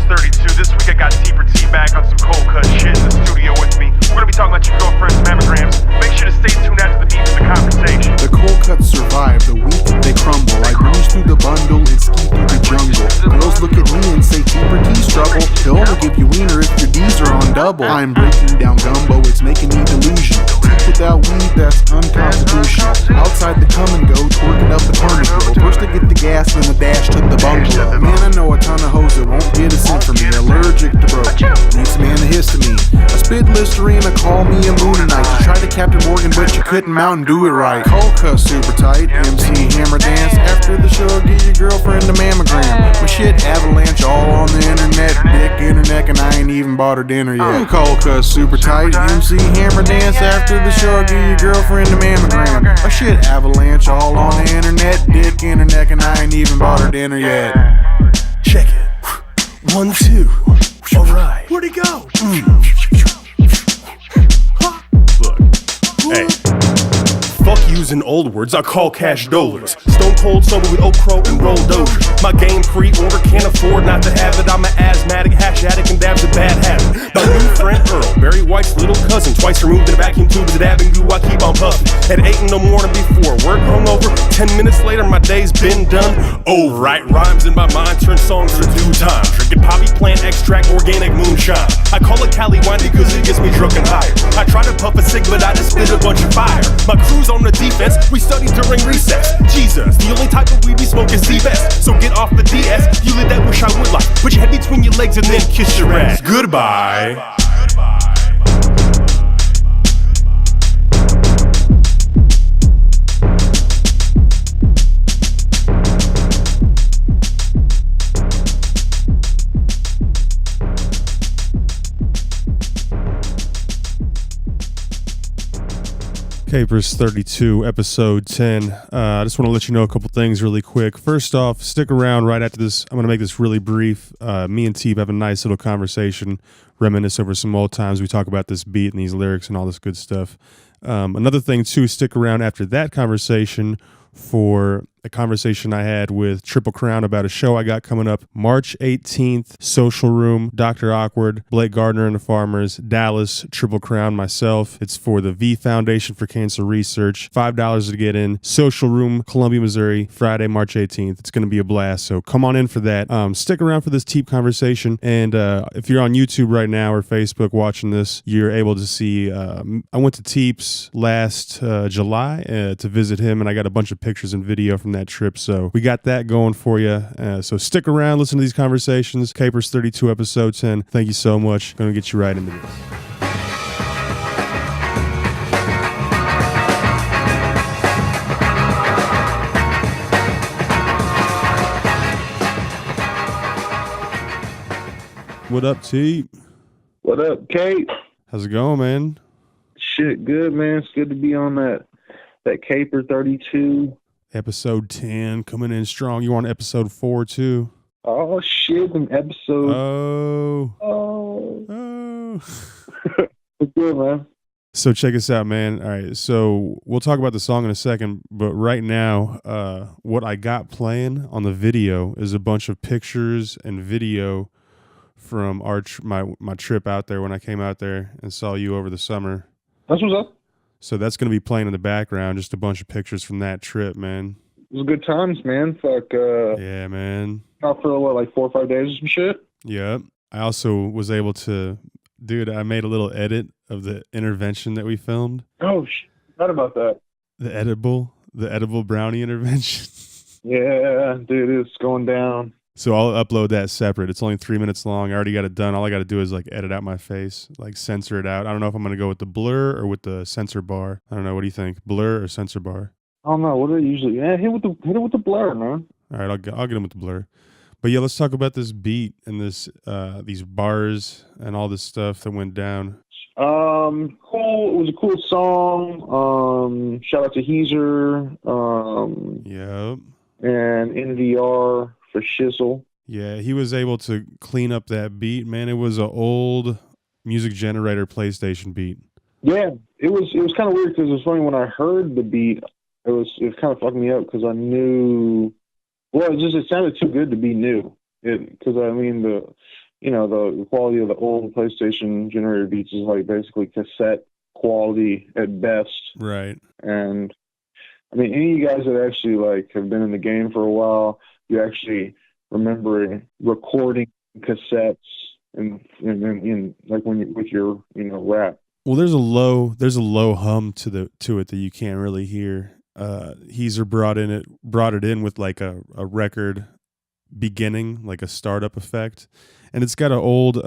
32. This week I got Teeper back on some cold cut shit in the studio with me. We're gonna be talking about your girlfriend's mammograms. Make sure to stay tuned after the beat for the conversation. The cold cuts survive, the weak they crumble. I breeze through the bundle and ski through the jungle. Girls look at me and say Teeper T's trouble. He'll only give you wiener if your D's are on double. I'm breaking down gumbo, it's making me delusional. Teeth without weed, that's unconstitutional. Outside the come and go, twerking up the permit. First to get the gas, then the dash to the bungalow. Man, I know a ton of hoes that won't get a cent from me. Allergic to broke, need some antihistamine. I spit Listerine, I call me a Moonite. You tried to Captain Morgan, but you couldn't mount and do it right. Cold cuss super tight, MC hammer dance. After the show, get your girlfriend a mammogram. My shit avalanche all on the internet. Dick internet, and I ain't even bought her dinner yet. Cold cuss super tight, MC hammer dance. After the show, get your girlfriend a mammogram. My shit avalanche all on the internet. Dick internet, and I ain't even bought her dinner yet. Check it. 1, 2. Alright. Where'd he go? Look. Hey. Fuck using old words, I call cash dollars. Stone cold sober with Oak Crow and roll doziers. My game pre-order, can't afford not to have it. I'm an asthmatic, hash addict, and dab's a bad habit. My new friend Earl, Barry White's little cousin, twice removed in a vacuum tube with a dabbing goo, I keep on puffing. At 8 in the morning before work hungover, 10 minutes later my day's been done. Oh, right, rhymes in my mind turn songs to due time. Drinking poppy plant extract, organic moonshine. I call it Cali wine because it gets me drunk and higher. I try to puff a cig, but I just spit a bunch of fire. My crew's on the defense, we study during recess. Jesus, the only type of weed we smoke is the best. So get off the DS, you live that wish I would like. Put your head between your legs and then kiss your ass. Goodbye. Kaper's 32, episode 10. I just want to let you know a couple things really quick. First off, stick around right after this. I'm going to make this really brief. Me and Teep have a nice little conversation, reminisce over some old times. We talk about this beat and these lyrics and all this good stuff. Another thing, too, stick around after that conversation for a conversation I had with Triple Crown about a show I got coming up March 18th, Social Room, Dr. Awkward, Blake Gardner and the Farmers, Dallas, Triple Crown, myself. It's for the V Foundation for Cancer Research. $5 to get in. Social Room, Columbia, Missouri, Friday, March 18th. It's going to be a blast, so come on in for that. Stick around for this Teep conversation, and if you're on YouTube right now or Facebook watching this, you're able to see, I went to Teep's last July to visit him, and I got a bunch of pictures and video from that trip, so we got that going for you. So stick around, listen to these conversations. Kaper's 32, episode 10. Thank you so much. Gonna get you right into this. What up, T? What up, Kate? How's it going, man? Shit, good, man. It's good to be on that Kaper 32. Episode 10, coming in strong. You on episode 4, too? Oh, shit, an episode. Oh. It's good, man. So check us out, man. All right, so we'll talk about the song in a second, but right now, what I got playing on the video is a bunch of pictures and video from my trip out there when I came out there and saw you over the summer. That's what's up. So that's going to be playing in the background, just a bunch of pictures from that trip, man. It was good times, man. Fuck. Yeah, man. Out for, like 4 or 5 days or some shit? Yep. I also was able to, I made a little edit of the intervention that we filmed. Oh, forgot about that. The edible brownie intervention. Yeah, dude, it's going down. So I'll upload that separate. It's only 3 minutes long. I already got it done. All I got to do is like edit out my face, like censor it out. I don't know if I'm going to go with the blur or with the censor bar. I don't know. What do you think? Blur or censor bar? I don't know. What do they usually? Yeah, hit it with the blur, man. All right, I'll get him with the blur. But yeah, let's talk about this beat and this these bars and all this stuff that went down. Cool. It was a cool song. Shout out to Heezer. Yep. And NVR for Shizzle. Yeah, he was able to clean up that beat, man. It was an old music generator PlayStation beat. Yeah, it was kind of weird because it was funny when I heard the beat. It kind of fucked me up because I knew. Well, it sounded too good to be new. Because I mean the quality of the old PlayStation generator beats is like basically cassette quality at best. Right. And I mean, any of you guys that actually like have been in the game for a while, you actually remember recording cassettes and like when you with your rap. Well, there's a low hum to it that you can't really hear. Heezer brought it in with like a record beginning, like a startup effect, and it's got an old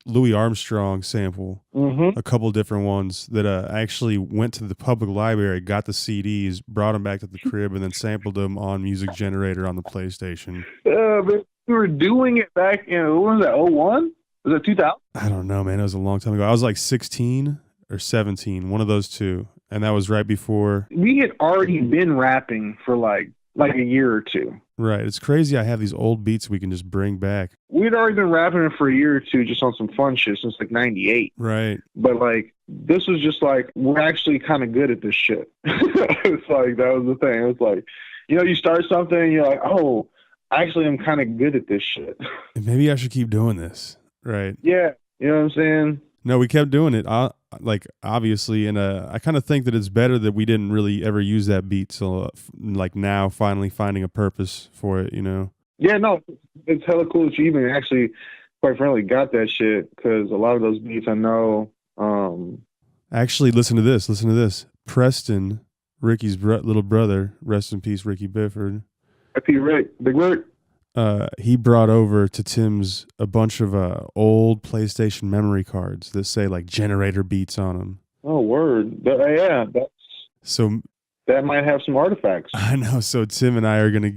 Louis Armstrong sample, a couple different ones that I actually went to the public library, got the CDs, brought them back to the crib, and then sampled them on Music Generator on the PlayStation. But we were doing it back in, what was that, 01? Was that 2000? I don't know, man. It was a long time ago. I was like 16 or 17, one of those two, and that was right before. We had already been rapping for like a year or two. Right. It's crazy. I have these old beats we can just bring back. We'd already been rapping for a year or two just on some fun shit since like 98. Right. But like, this was just like, we're actually kind of good at this shit. It's like, that was the thing. It was like, you start something and you're like, oh, actually, I'm kind of good at this shit. Maybe I should keep doing this. Right. Yeah. You know what I'm saying? No, we kept doing it. Like, obviously, and I kind of think that it's better that we didn't really ever use that beat till like now, finally finding a purpose for it. Yeah, no, it's hella cool that you even actually, quite frankly, got that shit, because a lot of those beats I know. Actually, listen to this. Preston, Ricky's little brother, rest in peace, Ricky Bifford. P. Rick, Big Rick. He brought over to Tim's a bunch of old PlayStation memory cards that say like generator beats on them. Oh, word. Yeah, that might have some artifacts. I know. So Tim and I are gonna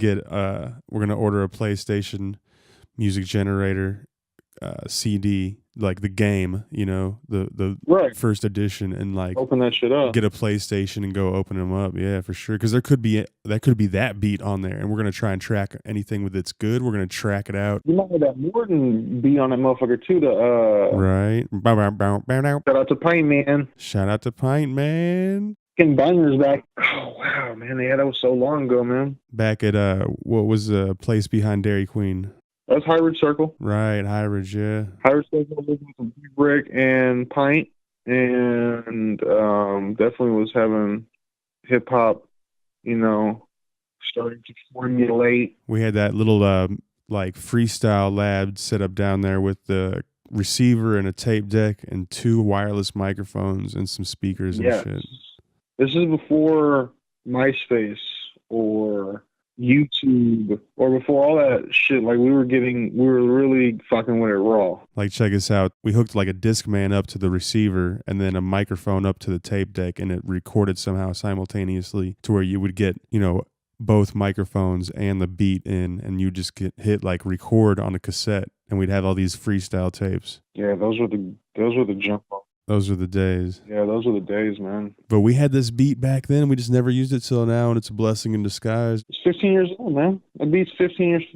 we're gonna order a PlayStation Music Generator CD, like the game, the right. first edition, and like open that shit up. Get a PlayStation and go open them up. Yeah, for sure. Because there could be that beat on there, and we're gonna try and track anything with it's good. We're gonna track it out. You might have that Morton beat on that motherfucker too. Right. Shout out to Pint Man. Shout out to Pint Man. Bangers back. Oh wow, man! Yeah, that was so long ago, man. Back at what was the place behind Dairy Queen? That's High Ridge Circle. Right, High Ridge, yeah. High Ridge Circle was with some Big Brick and Pint, and definitely was having hip hop, starting to formulate. We had that little like freestyle lab set up down there with the receiver and a tape deck and 2 wireless microphones and some speakers and shit. This is before MySpace or YouTube or before all that shit. Like we were really fucking with it raw. Like, check us out. We hooked like a Discman up to the receiver and then a microphone up to the tape deck, and it recorded somehow simultaneously to where you would get, both microphones and the beat in, and you just hit like record on a cassette, and we'd have all these freestyle tapes. Yeah, those were the jump off. Those were the days. Yeah, those were the days, man. But we had this beat back then. We just never used it till now, and it's a blessing in disguise. It's 15 years old, man. That beat's 15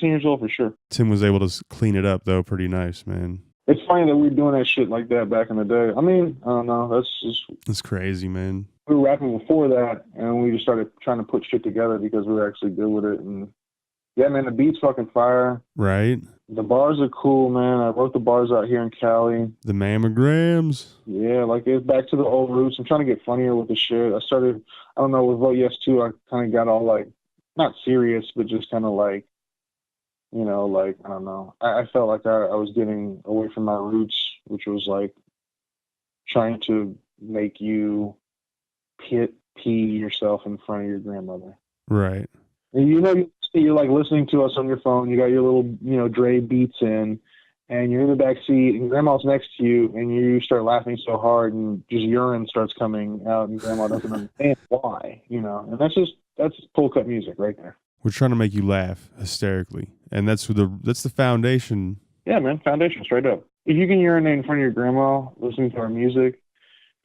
years old for sure. Tim was able to clean it up, though, pretty nice, man. It's funny that we were doing that shit like that back in the day. I mean, I don't know. That's crazy, man. We were rapping before that, and we just started trying to put shit together because we were actually good with it. And yeah, man, the beat's fucking fire. Right. The bars are cool, man. I wrote the bars out here in Cali. The Mammograms. Yeah, like it's back to the old roots. I'm trying to get funnier with the shit. I started, I don't know, with Vote Yes 2, I kind of got all like, not serious, but just kind of like, like, I don't know. I felt like I was getting away from my roots, which was like trying to make you pee yourself in front of your grandmother. Right. And you're like listening to us on your phone. You got your little, Dre beats in, and you're in the back seat, and grandma's next to you, and you start laughing so hard, and just urine starts coming out, and grandma doesn't understand why, And that's full cut music right there. We're trying to make you laugh hysterically, and that's the foundation. Yeah, man, foundation straight up. If you can urinate in front of your grandma listening to our music,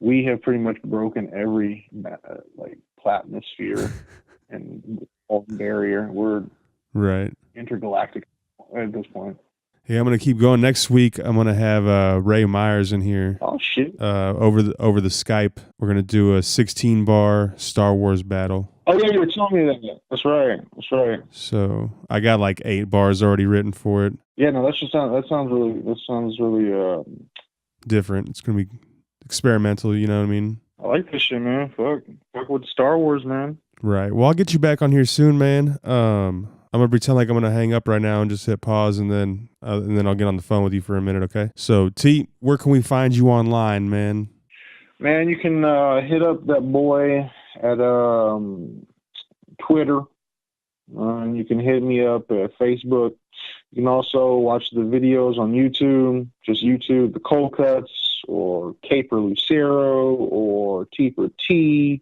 we have pretty much broken every platosphere and all barrier. We're right intergalactic at this point. Hey, I'm gonna keep going. Next week, I'm gonna have Ray Myers in here. Oh shit! Over the Skype, we're gonna do a 16-bar Star Wars battle. Oh yeah, you were telling me that. That's right. That's right. So I got like 8 bars already written for it. Yeah, no, that sounds really Different. It's gonna be experimental. You know what I mean? I like this shit, man. Fuck with Star Wars, man. Right. Well, I'll get you back on here soon, man. I'm gonna pretend like I'm gonna hang up right now and just hit pause, and then I'll get on the phone with you for a minute, okay? So, T, where can we find you online, man? Man, you can hit up that boy at Twitter. And you can hit me up at Facebook. You can also watch the videos on YouTube. Just YouTube the Cold Cuts or Kaper Lucero or Teeper T.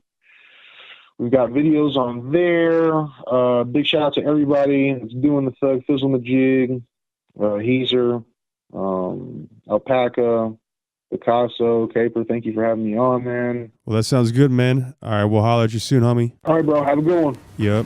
We've got videos on there. Big shout out to everybody that's doing the Thug Fizzle Majig, Heezer, Alpaca, Picasso, Kaper. Thank you for having me on, man. Well, that sounds good, man. All right, we'll holler at you soon, homie. All right, bro. Have a good one. Yep.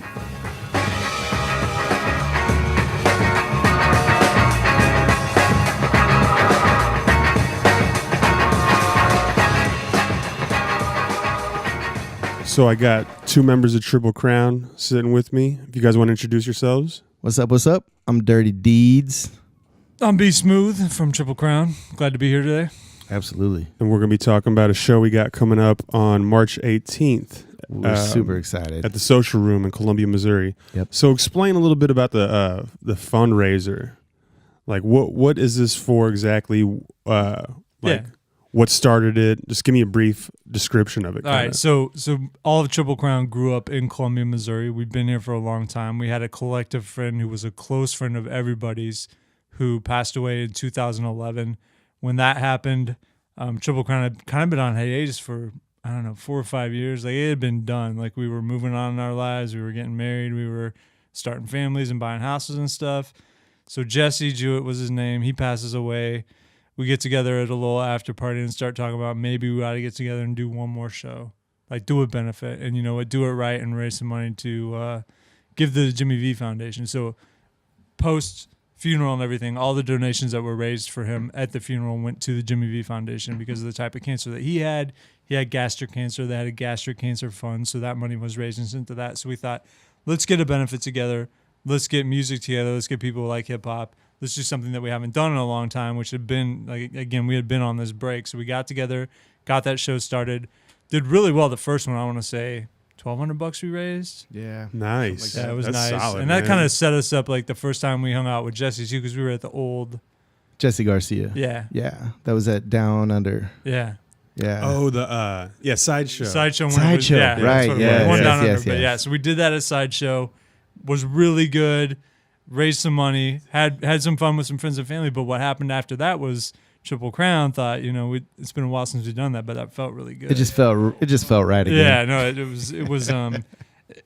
So I got 2 members of Triple Crown sitting with me. If you guys want to introduce yourselves. What's up? What's up? I'm Dirty Deeds. I'm B Smooth from Triple Crown. Glad to be here today. Absolutely. And we're going to be talking about a show we got coming up on March 18th. We're super excited. At the Social Room in Columbia, Missouri. Yep. So explain a little bit about the fundraiser. Like, what is this for exactly? What started it? Just give me a brief description of it. All right, so all of Triple Crown grew up in Columbia, Missouri. We've been here for a long time. We had a collective friend who was a close friend of everybody's who passed away in 2011. When that happened, Triple Crown had kind of been on hiatus for, 4 or 5 years. Like, it had been done. Like, we were moving on in our lives. We were getting married. We were starting families and buying houses and stuff. So Jesse Jewett was his name. He passes away. We get together at a little after party and start talking about maybe we ought to get together and do one more show, like do a benefit and do it right and raise some money to give the Jimmy V Foundation. So post funeral and everything, all the donations that were raised for him at the funeral went to the Jimmy V Foundation because of the type of cancer that he had. He had gastric cancer. They had a gastric cancer fund, so that money was raised and sent to that. So we thought, let's get a benefit together. Let's get music together. Let's get people who like hip hop. Let's do something that we haven't done in a long time, which had been, like, again, we had been on this break. So we got together, got that show started, did really well the first one. I want to say $1,200 we raised. Yeah. Nice. Yeah, it was That's nice. solid, and that man. kind of set us up, like, the first time we hung out with Jesse, too, because we were at the old. Jesse Garcia. Yeah. Yeah. That was at Down Under. Yeah. Yeah. Oh, the Sideshow. Sideshow. Sideshow, Yeah, right, that's what it was. yes, One yes, down under, yes, but yes. yeah, so we did that at Sideshow. Was really good. Raised some money. Had some fun with some friends and family. But what happened after that was Triple Crown thought, it's been a while since we've done that, but that felt really good. It just felt right again. Yeah, no, it was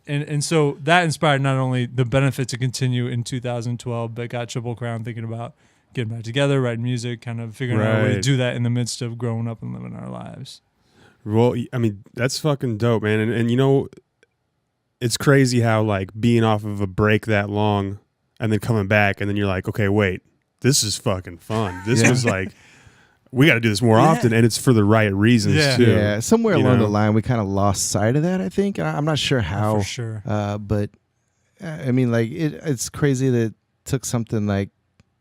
and so that inspired not only the benefit to continue in 2012, but got Triple Crown thinking about getting back together, writing music, kind of figuring out a way to Right. do that in the midst of growing up and living our lives. Well, I mean, that's fucking dope, man. And it's crazy how, like, being off of a break that long and then coming back and then you're like, okay, wait, this is fucking fun. This was like, we got to do this more often, and it's for the right reasons too. Yeah. Somewhere along the line, we kind of lost sight of that, I think. I'm not sure how. For sure. But, I mean, like, it's crazy that it took something, like,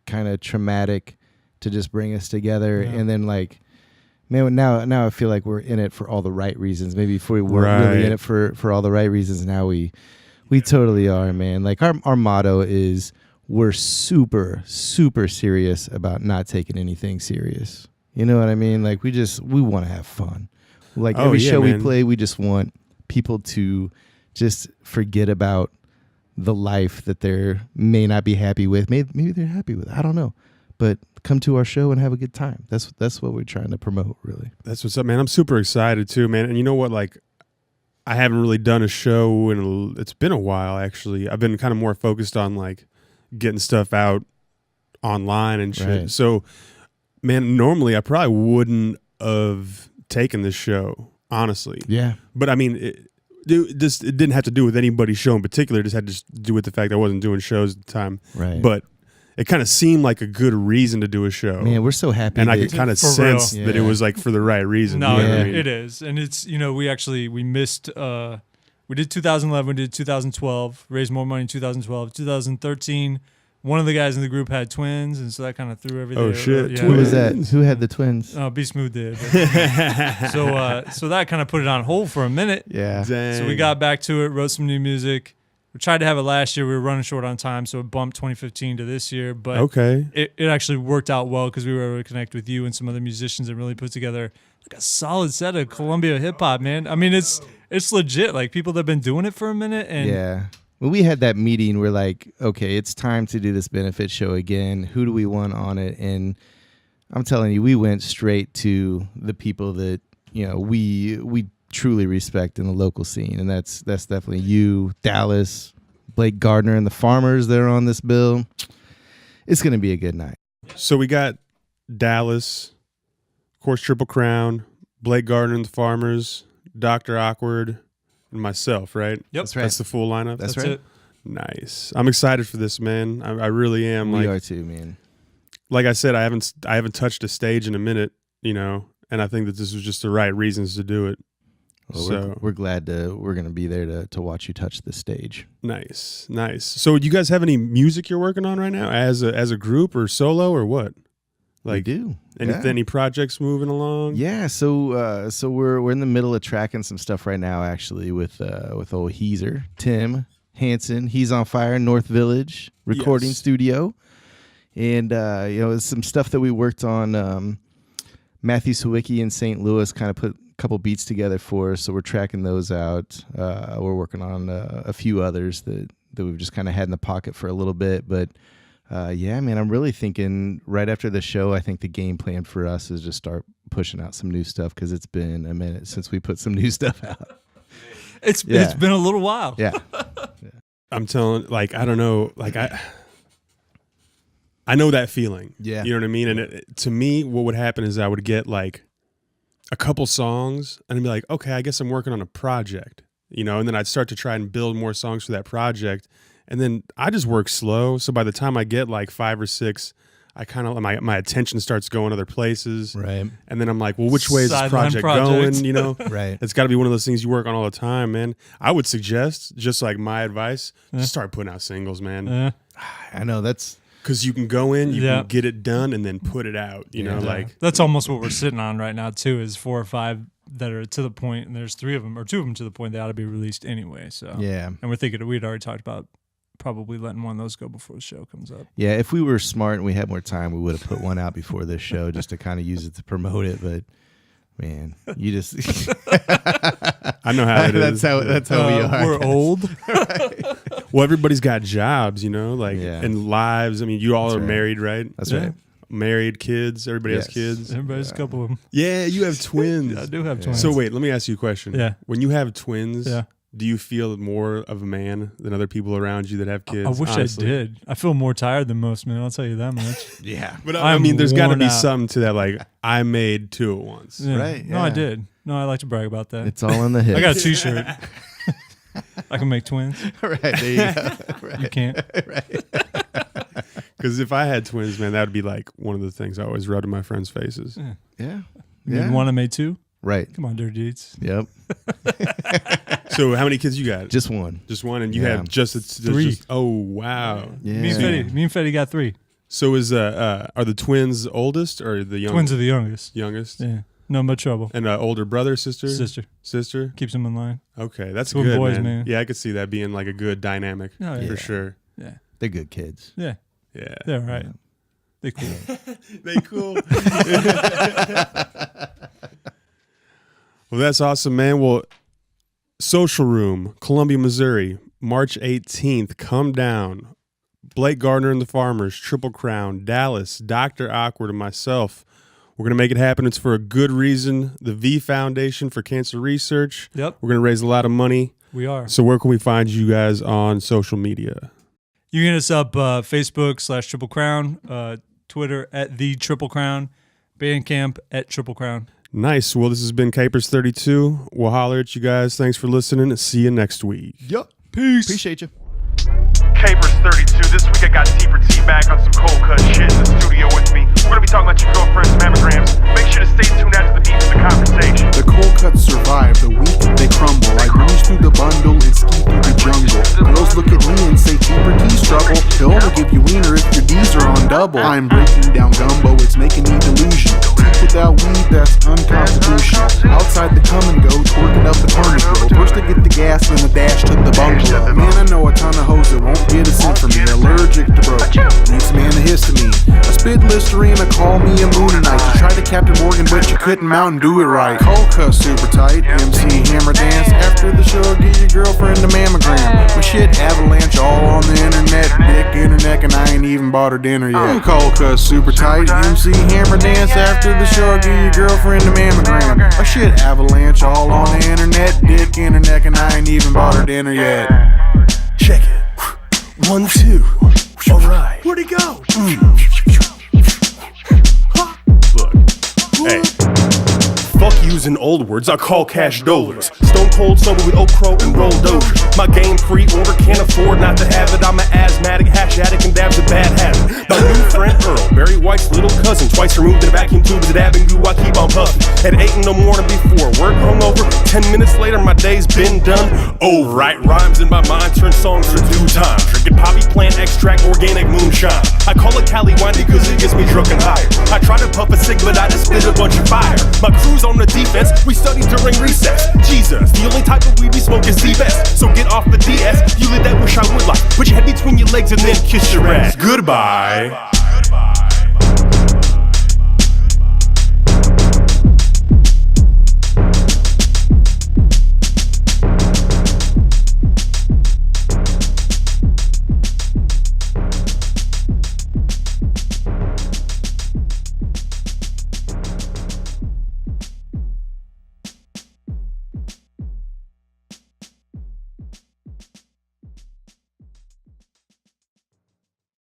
kind of traumatic to just bring us together. Yeah. And then, like, man, now I feel like we're in it for all the right reasons. Maybe before we weren't really in it for all the right reasons. Now we totally are, man. Like, our motto is we're super, super serious about not taking anything serious. You know what I mean? Like, we want to have fun. Like, every show we play, we just want people to just forget about the life that they may not be happy with. Maybe they're happy with. I don't know. But come to our show and have a good time. That's what we're trying to promote, really. That's what's up, man. I'm super excited too, man. And you know what? Like, I haven't really done a show it's been a while, actually. I've been kind of more focused on, like, getting stuff out online and shit. Right. So, man, normally I probably wouldn't have taken this show, honestly. Yeah. But I mean, it didn't have to do with anybody's show in particular. It just had to do with the fact that I wasn't doing shows at the time. Right. But it kind of seemed like a good reason to do a show. Man, we're so happy. And I could kind of For sense real. that it was, like, for the right reason. No, You know what I mean? it is. And it's, we missed We did 2011, we did 2012, raised more money in 2012. 2013, one of the guys in the group had twins, and so that kind of threw everything. Oh, shit. Yeah. Who was that? Who had the twins? Oh, Be Smooth did. So that kind of put it on hold for a minute. Yeah. Dang. So we got back to it, wrote some new music. We tried to have it last year. We were running short on time, so it bumped 2015 to this year. But Okay. it actually worked out well because we were able to connect with you and some other musicians and really put together like a solid set of Columbia hip hop, man. I mean, it's legit. Like people that have been doing it for a minute. And Yeah. When we had that meeting, we're like, okay, it's time to do this benefit show again. Who do we want on it? And I'm telling you, we went straight to the people that, you know, we truly respect in the local scene. And that's definitely you, Dallas, Blake Gardner, and the Farmers that are on this bill. It's going to be a good night. So we got Dallas, of course, Triple Crown, Blake Gardner and the Farmers, Dr. Awkward, and myself, right? Yep. That's right. That's the full lineup? That's That's right. it. Nice. I'm excited for this, man. I really am. We are too, man. Like I said, I haven't touched a stage in a minute, you know, and I think that this was just the right reasons to do it. Well, So we're glad we're going to be there to watch you touch the stage. nice. So you guys have any music you're working on right now as a group or solo or what? We do. Any projects moving along? Yeah, so we're in the middle of tracking some stuff right now, actually, with old Heezer, Tim Hansen. He's on fire, North Village recording Yes. studio, and it's some stuff that we worked on. Matthew Sawicki in St. Louis kind of put a couple beats together for us, so we're tracking those out. We're working on a few others that we've just kind of had in the pocket for a little bit, but. Yeah, man, I'm really thinking right after the show, I think the game plan for us is just start pushing out some new stuff because it's been a minute since we put some new stuff out. It's been a little while. Yeah. I'm telling, like, I don't know, like I know that feeling. Yeah. You know what I mean? And to me, what would happen is I would get like a couple songs and I'd be like, okay, I guess I'm working on a project, you know, and then I'd start to try and build more songs for that project. And then I just work slow. So by the time I get like 5 or 6, I kind of, my attention starts going other places. Right. And then I'm like, well, which way is this Sideline project projects. going? You know? Right. It's got to be one of those things you work on all the time, man. I would suggest, just like my advice, just start putting out singles, man. Yeah. I know that's Because you can go in, you Yeah. can get it done, and then put it out. You know, like That's almost what we're sitting on right now too. Is 4 or 5 that are to the point, and there's 3 of them or 2 of them to the point they ought to be released anyway. So yeah. and we're thinking we'd already talked about probably letting one of those go before the show comes up. Yeah, if we were smart and we had more time, we would have put one out before this show just to kind of use it to promote it. But man, you just I know how it is. That's how we are. We're old. Well, everybody's got jobs, you know, like Yeah. and lives. I mean, you all That's are right. married, right? That's Yeah. right. Married, kids. Everybody has Yes. kids. Everybody's a couple of them. Yeah, you have twins. I do have twins. So wait, let me ask you a question. Yeah. When you have twins, Yeah. do you feel more of a man than other people around you that have kids? I wish honestly? I did. I feel more tired than most, man. I'll tell you that much. Yeah. But I I'm mean, there's got to worn be out. something to that. Like, I made 2 at once. Yeah. Right, No, I yeah. did. No, I like to brag about that. It's all in the hips. I got a T-shirt. I can make twins. right. There you go. Right. You can't. Because if I had twins, man, that would be like one of the things I always rub in my friends' faces. Yeah. You Yeah. need one, I made 2. Right. Come on, dirty deeds. Yep. So how many kids you got? Just one. Just one, and you Yeah. have just 3. Oh wow! Yeah. Me and Fetty got 3. So is are the twins oldest or the youngest? Twins are the youngest. youngest, Yeah. No but trouble. and older brother, sister, Sister. Keeps them in line. Okay, that's Twin good, boys, man. man. Yeah, I could see that being like a good dynamic Oh, yeah. for sure. Yeah. They're good kids. Yeah. Yeah, They're all right. They cool. they cool. Well, that's awesome, man. Well, Social Room, Columbia, Missouri, March 18th. Come down. Blake Gardner and the Farmers, Triple Crown, Dallas, Dr. Awkward, and myself. We're going to make it happen. It's for a good reason. The V Foundation for Cancer Research. Yep. We're going to raise a lot of money. We are. So where can we find you guys on social media? You can hit us up Facebook /Triple Crown, Twitter @The Triple Crown, Bandcamp @Triple Crown. Nice. Well, this has been Kapers 32. We'll holler at you guys. Thanks for listening. See you next week. Yep. Peace. Appreciate you. Kaper's 32. This week I got Teeper back on some cold cut shit in the studio with me. We're gonna be talking about your girlfriend's mammograms. Make sure to stay tuned after the beat for the conversation. The cold cuts survive, the weak they crumble. I breeze through the bundle double. I'm breaking down gumbo, it's making me delusional. Teeth without weed, that's unconstitutional. Outside the come and go, twerking up the Carnegie. First to get the gas, then the dash to the bungalow. Man, I know a ton of hoes that won't get a cent from me. Allergic to broke, need some antihistamine. I spit Listerine, I call me a Moonanite. You tried to Captain Morgan, but you couldn't mount and do it right. Cold cuss super tight, MC hammer dance. After the show, get your girlfriend a mammogram. My shit avalanche all on the internet. Dick internet, and I ain't even bought her dinner yet. Cold cuss super tight, MC hammer dance. After the show, get your girlfriend a mammogram. My shit avalanche all on the internet. Dick internet, and I ain't even bought her dinner yet. Check it. 1, 2. All right. Where'd he go? Look. Hey. Fuck using old words, I call cash dollars. Stone cold sober with Okro and roll doja. My game pre-order, can't afford not to have it. I'm an asthmatic, hash addict, and dab's a bad habit. My new friend Earl, Barry White's little cousin, twice removed in a vacuum tube with a dabbing goo, I keep on puffing. At 8 in the morning before work hungover, 10 minutes later my day's been done. Oh, right, rhymes in my mind turn songs to due time. Drinking poppy plant extract, organic moonshine. I call it Cali wine because it gets me drunk and higher. I try to puff a cig, but I just spit a bunch of fire. My crew's on the defense, we study during recess. Jesus, the only type of weed we smoke is the best. So get off the DS, you live that wish I would life. Put your head between your legs and then kiss your ass. Goodbye.